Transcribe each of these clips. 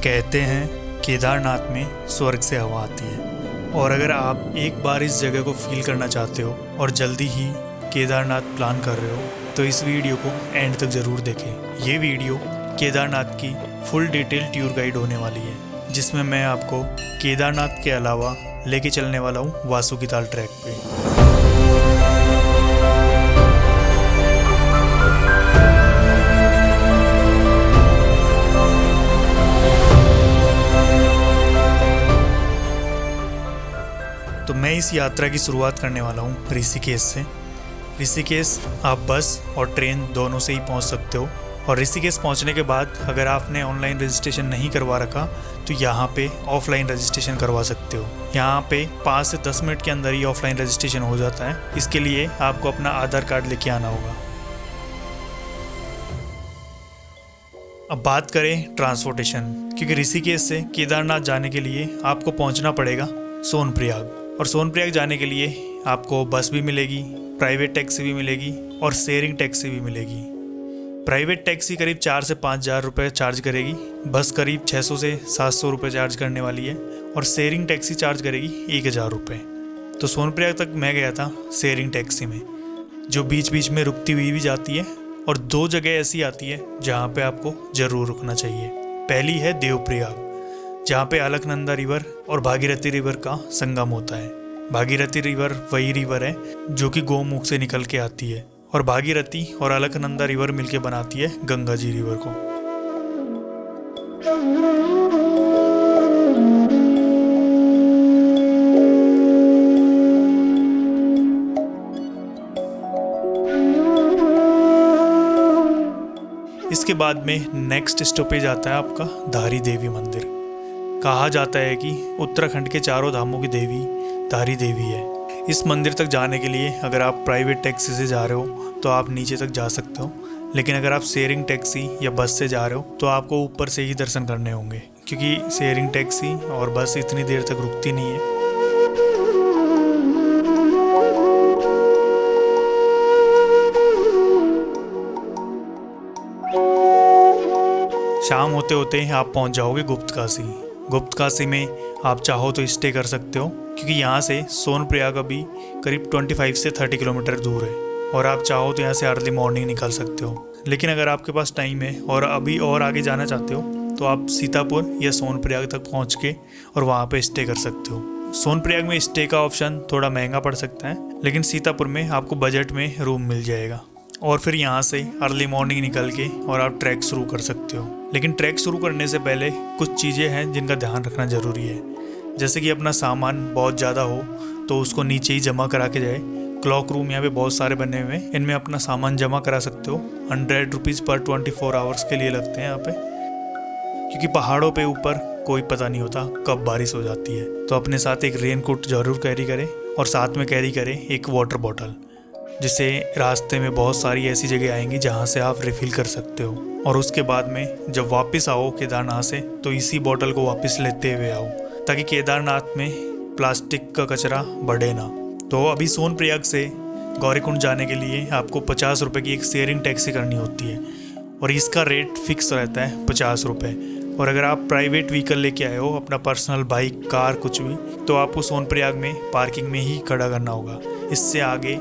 कहते हैं केदारनाथ में स्वर्ग से हवा आती है, और अगर आप एक बार इस जगह को फील करना चाहते हो और जल्दी ही केदारनाथ प्लान कर रहे हो तो इस वीडियो को एंड तक ज़रूर देखें। ये वीडियो केदारनाथ की फुल डिटेल टूर गाइड होने वाली है, जिसमें मैं आपको केदारनाथ के अलावा लेके चलने वाला हूँ वासुकीताल ट्रैक पे। तो मैं इस यात्रा की शुरुआत करने वाला हूँ ऋषिकेश से। ऋषिकेश आप बस और ट्रेन दोनों से ही पहुँच सकते हो, और ऋषिकेश पहुँचने के बाद अगर आपने ऑनलाइन रजिस्ट्रेशन नहीं करवा रखा तो यहाँ पे ऑफलाइन रजिस्ट्रेशन करवा सकते हो। यहाँ पे 5 से 10 मिनट के अंदर ही ऑफलाइन रजिस्ट्रेशन हो जाता है। इसके लिए आपको अपना आधार कार्ड लेके आना होगा। अब बात करें ट्रांसपोर्टेशन, क्योंकि ऋषिकेश से केदारनाथ जाने के लिए आपको पहुँचना पड़ेगा सोनप्रयाग, और सोनप्रयाग जाने के लिए आपको बस भी मिलेगी, प्राइवेट टैक्सी भी मिलेगी और शेयरिंग टैक्सी भी मिलेगी। प्राइवेट टैक्सी करीब 4 से 5 हज़ार रुपये चार्ज करेगी, बस करीब 600 से 700 रुपये चार्ज करने वाली है, और शेयरिंग टैक्सी चार्ज करेगी 1000 रुपये। तो सोनप्रयाग तक मैं गया था शेयरिंग टैक्सी में, जो बीच बीच में रुकती हुई भी जाती है, और 2 जगह ऐसी आती है जहाँ पे आपको ज़रूर रुकना चाहिए। पहली है देवप्रयाग, जहाँ पे अलकनंदा रिवर और भागीरथी रिवर का संगम होता है। भागीरथी रिवर वही रिवर है जो कि गौमुख से निकल के आती है, और भागीरथी और अलकनंदा रिवर मिलके बनाती है गंगा जी रिवर को। इसके बाद में नेक्स्ट स्टॉपेज आता है आपका धारी देवी मंदिर। कहा जाता है कि उत्तराखंड के 4 धामों की देवी धारी देवी है। इस मंदिर तक जाने के लिए अगर आप प्राइवेट टैक्सी से जा रहे हो तो आप नीचे तक जा सकते हो, लेकिन अगर आप शेयरिंग टैक्सी या बस से जा रहे हो तो आपको ऊपर से ही दर्शन करने होंगे, क्योंकि शेयरिंग टैक्सी और बस इतनी देर तक रुकती नहीं है। शाम होते होते आप पहुंच जाओगे गुप्तकाशी। गुप्तकाशी में आप चाहो तो स्टे कर सकते हो, क्योंकि यहाँ से सोनप्रयाग अभी करीब 25 से 30 किलोमीटर दूर है, और आप चाहो तो यहाँ से अर्ली मॉर्निंग निकल सकते हो। लेकिन अगर आपके पास टाइम है और अभी और आगे जाना चाहते हो तो आप सीतापुर या सोनप्रयाग तक पहुँच के और वहाँ पे स्टे कर सकते हो। सोनप्रयाग में स्टे का ऑप्शन थोड़ा महंगा पड़ सकता है, लेकिन सीतापुर में आपको बजट में रूम मिल जाएगा, और फिर यहाँ से अर्ली मॉर्निंग निकल के और आप ट्रैक शुरू कर सकते हो। लेकिन ट्रैक शुरू करने से पहले कुछ चीज़ें हैं जिनका ध्यान रखना ज़रूरी है, जैसे कि अपना सामान बहुत ज़्यादा हो तो उसको नीचे ही जमा करा के जाए। क्लॉक रूम यहाँ पे बहुत सारे बने हुए हैं, इनमें अपना सामान जमा करा सकते हो। 100 रुपीज़ पर 24 आवर्स के लिए लगते हैं यहाँ पे, क्योंकि पहाड़ों पे ऊपर कोई पता नहीं होता कब बारिश हो जाती है। तो अपने साथ एक रेन कोट ज़रूर कैरी करें, और साथ में कैरी करें एक वाटर बॉटल, जिससे रास्ते में बहुत सारी ऐसी जगह आएंगी जहाँ से आप रिफ़िल कर सकते हो। और उसके बाद में जब वापस आओ केदारनाथ से तो इसी बोतल को वापस लेते हुए आओ, ताकि केदारनाथ में प्लास्टिक का कचरा बढ़े ना। तो अभी सोनप्रयाग से गौरीकुंड जाने के लिए आपको 50 रुपये की एक शेयरिंग टैक्सी करनी होती है, और इसका रेट फिक्स रहता है 50 रुपये। और अगर आप प्राइवेट व्हीकल लेके आए हो, अपना पर्सनल बाइक, कार, कुछ भी, तो आपको सोनप्रयाग में पार्किंग में ही खड़ा करना होगा। इससे आगे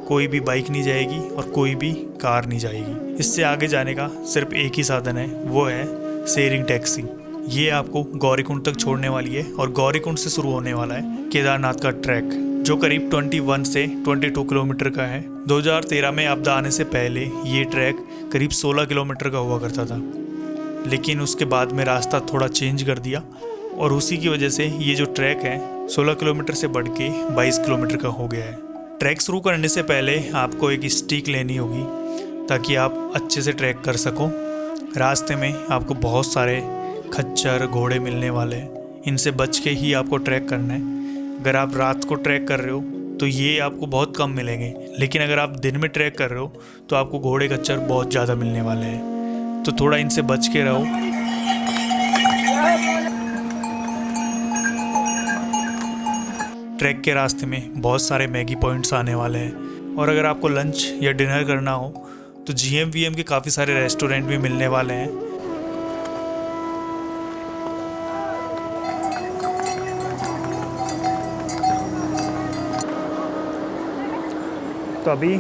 कोई भी बाइक नहीं जाएगी और कोई भी कार नहीं जाएगी। इससे आगे जाने का सिर्फ एक ही साधन है, वो है शेयरिंग टैक्सी। ये आपको गौरीकुंड तक छोड़ने वाली है, और गौरीकुंड से शुरू होने वाला है केदारनाथ का ट्रैक, जो करीब 21 से 22 किलोमीटर का है। 2013 में आपदा आने से पहले ये ट्रैक करीब 16 किलोमीटर का हुआ करता था, लेकिन उसके बाद में रास्ता थोड़ा चेंज कर दिया, और उसी की वजह से ये जो ट्रैक है 16 किलोमीटर से बढ़ के 22 किलोमीटर का हो गया है। ट्रैक शुरू करने से पहले आपको एक स्टिक लेनी होगी, ताकि आप अच्छे से ट्रैक कर सको। रास्ते में आपको बहुत सारे खच्चर, घोड़े मिलने वाले हैं, इनसे बच के ही आपको ट्रैक करना है। अगर आप रात को ट्रैक कर रहे हो तो ये आपको बहुत कम मिलेंगे, लेकिन अगर आप दिन में ट्रैक कर रहे हो तो आपको घोड़े, खच्चर बहुत ज़्यादा मिलने वाले हैं। तो थोड़ा इनसे बच के रहो। ट्रैक के रास्ते में बहुत सारे मैगी पॉइंट्स आने वाले हैं, और अगर आपको लंच या डिनर करना हो तो GM-VM के काफ़ी सारे रेस्टोरेंट भी मिलने वाले हैं। तो अभी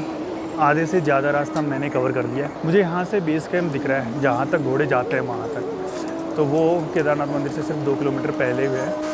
आधे से ज़्यादा रास्ता मैंने कवर कर लिया है। मुझे यहाँ से बेस कैंप दिख रहा है, जहाँ तक घोड़े जाते हैं वहाँ तक। तो वो केदारनाथ मंदिर से सिर्फ 2 किलोमीटर पहले हुए है।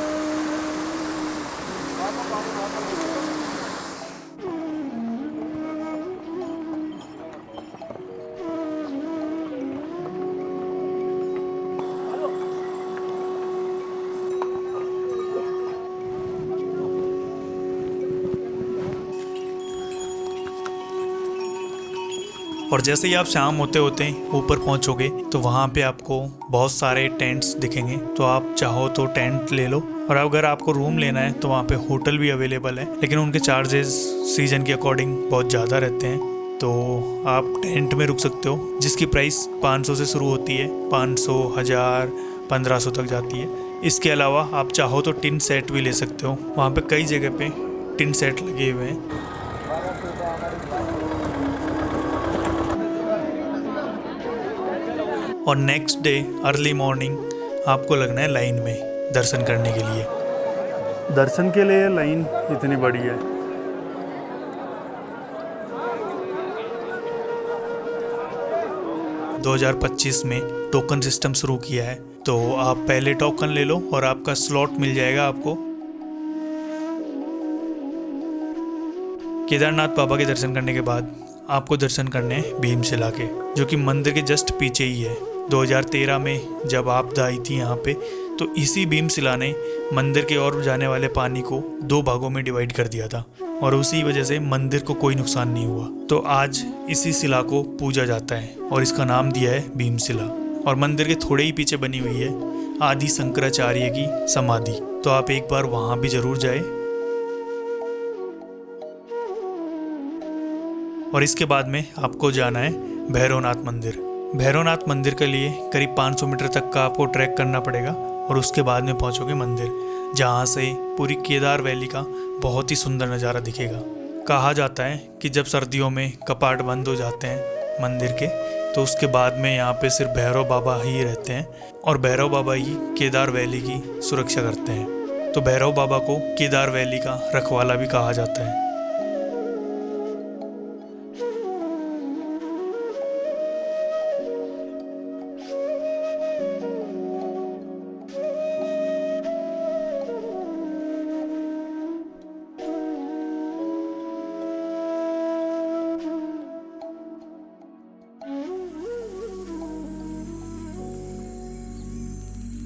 और जैसे ही आप शाम होते होते ऊपर पहुंचोगे तो वहाँ पे आपको बहुत सारे टेंट्स दिखेंगे। तो आप चाहो तो टेंट ले लो, और अगर आपको रूम लेना है तो वहाँ पे होटल भी अवेलेबल है, लेकिन उनके चार्जेस सीजन के अकॉर्डिंग बहुत ज़्यादा रहते हैं। तो आप टेंट में रुक सकते हो, जिसकी प्राइस 500 से शुरू होती है, 500, 1000, 1500 तक जाती है। इसके अलावा आप चाहो तो टिन सेट भी ले सकते हो। वहाँ पे कई जगह पे टिन सेट लगे हुए हैं। और नेक्स्ट डे अर्ली मॉर्निंग आपको लगना है लाइन में दर्शन करने के लिए। दर्शन के लिए लाइन इतनी बड़ी है। दो 2025 में टोकन सिस्टम शुरू किया है, तो आप पहले टोकन ले लो और आपका स्लॉट मिल जाएगा आपको। केदारनाथ बाबा के दर्शन करने के बाद आपको दर्शन करने भीमशिला के, जो कि मंदिर के जस्ट पीछे ही है। 2013 में जब आपदा आई थी यहाँ पे, तो इसी भीमशिला ने मंदिर के ओर जाने वाले पानी को 2 भागों में डिवाइड कर दिया था, और उसी वजह से मंदिर को कोई नुकसान नहीं हुआ। तो आज इसी शिला को पूजा जाता है और इसका नाम दिया है भीमशिला। और मंदिर के थोड़े ही पीछे बनी हुई है आदि शंकराचार्य की समाधि। तो आप एक बार वहाँ भी जरूर जाए। और इसके बाद में आपको जाना है भैरवनाथ मंदिर। भैरवनाथ मंदिर के लिए करीब 500 मीटर तक का आपको ट्रैक करना पड़ेगा, और उसके बाद में पहुंचोगे मंदिर, जहां से पूरी केदार वैली का बहुत ही सुंदर नज़ारा दिखेगा। कहा जाता है कि जब सर्दियों में कपाट बंद हो जाते हैं मंदिर के, तो उसके बाद में यहाँ पे सिर्फ भैरव बाबा ही रहते हैं, और भैरव बाबा ही केदार वैली की सुरक्षा करते हैं। तो भैरव बाबा को केदार वैली का रखवाला भी कहा जाता है।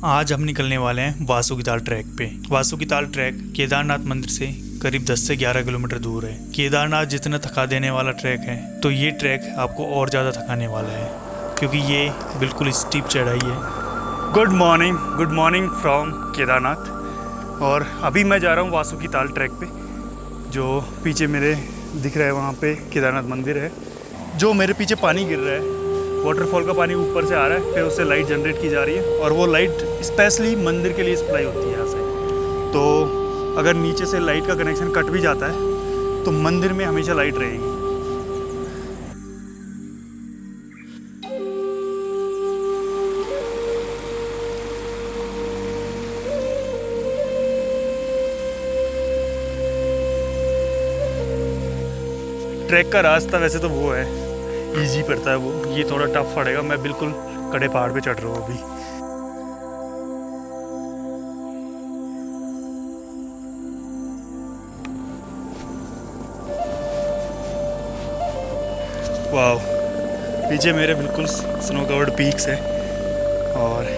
आज हम निकलने वाले हैं वासुकीताल ट्रैक पे। वासुकीताल ट्रैक केदारनाथ मंदिर से करीब 10 से 11 किलोमीटर दूर है। केदारनाथ जितना थका देने वाला ट्रैक है, तो ये ट्रैक आपको और ज़्यादा थकाने वाला है, क्योंकि ये बिल्कुल स्टीप चढ़ाई है। Good morning from Kedarnath. और अभी मैं जा रहा हूँ वासुकीताल ट्रैक पे। जो पीछे मेरे दिख रहा है वहाँ पे केदारनाथ मंदिर है। जो मेरे पीछे पानी गिर रहा है, वाटरफॉल का पानी ऊपर से आ रहा है, फिर उससे लाइट जनरेट की जा रही है, और वो लाइट स्पेशली मंदिर के लिए सप्लाई होती है यहाँ से। तो अगर नीचे से लाइट का कनेक्शन कट भी जाता है तो मंदिर में हमेशा लाइट रहेगी। ट्रैक का रास्ता वैसे तो वो है, इजी पड़ता है वो, ये थोड़ा टफ पड़ेगा। मैं बिल्कुल कड़े पहाड़ पे चढ़ रहा हूँ अभी। वाह, पीछे मेरे बिल्कुल स्नो कवर्ड पीक्स है, और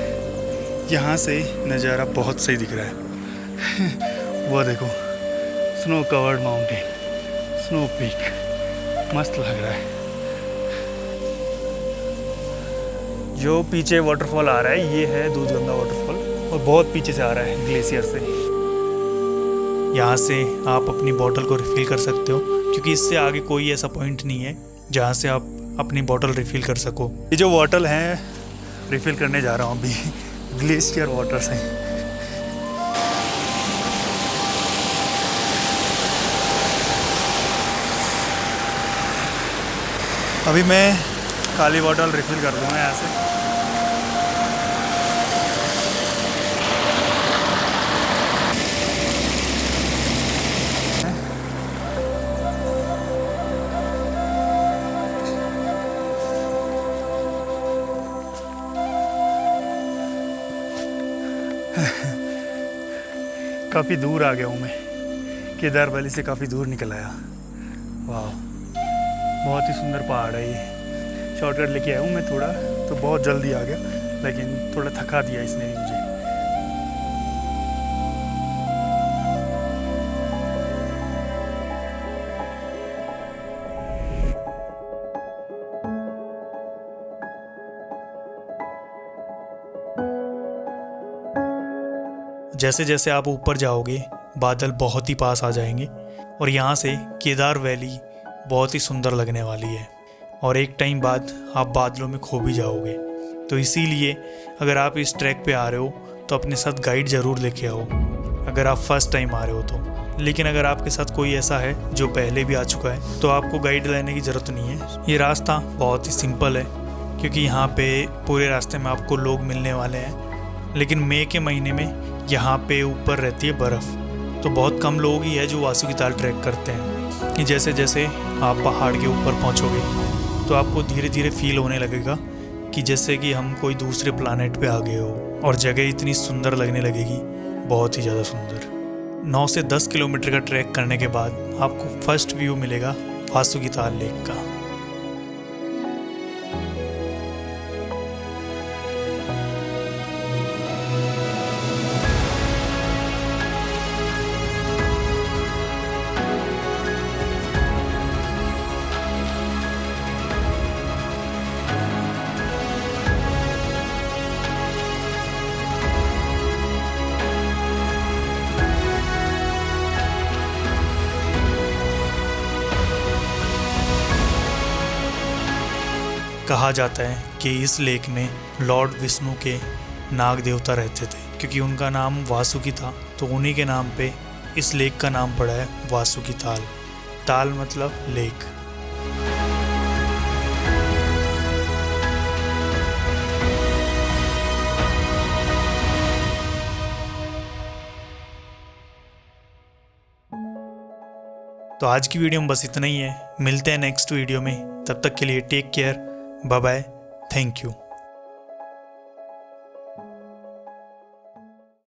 यहाँ से नज़ारा बहुत सही दिख रहा है। वो देखो, snow covered mountain, snow peak, मस्त लग रहा है। जो पीछे वाटरफॉल आ रहा है, ये है दूधगंगा वाटरफॉल, और बहुत पीछे से आ रहा है ग्लेशियर से। यहाँ से आप अपनी बोतल को रिफ़िल कर सकते हो, क्योंकि इससे आगे कोई ऐसा पॉइंट नहीं है जहाँ से आप अपनी बोतल रिफ़िल कर सको। ये जो बोतल है रिफ़िल करने जा रहा हूँ अभी, ग्लेशियर वाटर से। अभी मैं खाली बोतल रिफ़िल कर दूँगा यहाँ से। काफ़ी दूर आ गया हूँ मैं, केदार वैली से काफ़ी दूर निकल आया। वाह, बहुत ही सुंदर पहाड़ है ये। शॉर्टकट लेके आया हूँ मैं थोड़ा, तो बहुत जल्दी आ गया, लेकिन थोड़ा थका दिया इसने भी मुझे। जैसे जैसे आप ऊपर जाओगे बादल बहुत ही पास आ जाएंगे और यहाँ से केदार वैली बहुत ही सुंदर लगने वाली है और एक टाइम बाद आप बादलों में खो भी जाओगे। तो इसीलिए अगर आप इस ट्रैक पे आ रहे हो तो अपने साथ गाइड ज़रूर लेके आओ, अगर आप फर्स्ट टाइम आ रहे हो तो। लेकिन अगर आपके साथ कोई ऐसा है जो पहले भी आ चुका है तो आपको गाइड लेने की ज़रूरत नहीं है। ये रास्ता बहुत ही सिंपल है क्योंकि यहाँ पे पूरे रास्ते में आपको लोग मिलने वाले हैं। लेकिन मई के महीने में यहाँ पे ऊपर रहती है बर्फ़, तो बहुत कम लोग ही है जो वासुकी ताल ट्रैक करते हैं। कि जैसे जैसे आप पहाड़ के ऊपर पहुँचोगे तो आपको धीरे धीरे फील होने लगेगा कि जैसे कि हम कोई दूसरे प्लानेट पे आ गए हो और जगह इतनी सुंदर लगने लगेगी, बहुत ही ज़्यादा सुंदर। 9 से 10 किलोमीटर का ट्रैक करने के बाद आपको फर्स्ट व्यू मिलेगा वासुकी ताल लेक का। कहा जाता है कि इस लेक में लॉर्ड विष्णु के नाग देवता रहते थे। क्योंकि उनका नाम वासुकी था तो उन्हीं के नाम पे इस लेक का नाम पड़ा है वासुकी ताल। ताल मतलब लेक। तो आज की वीडियो में बस इतना ही है। मिलते हैं नेक्स्ट वीडियो में, तब तक के लिए take care, bye bye, thank you.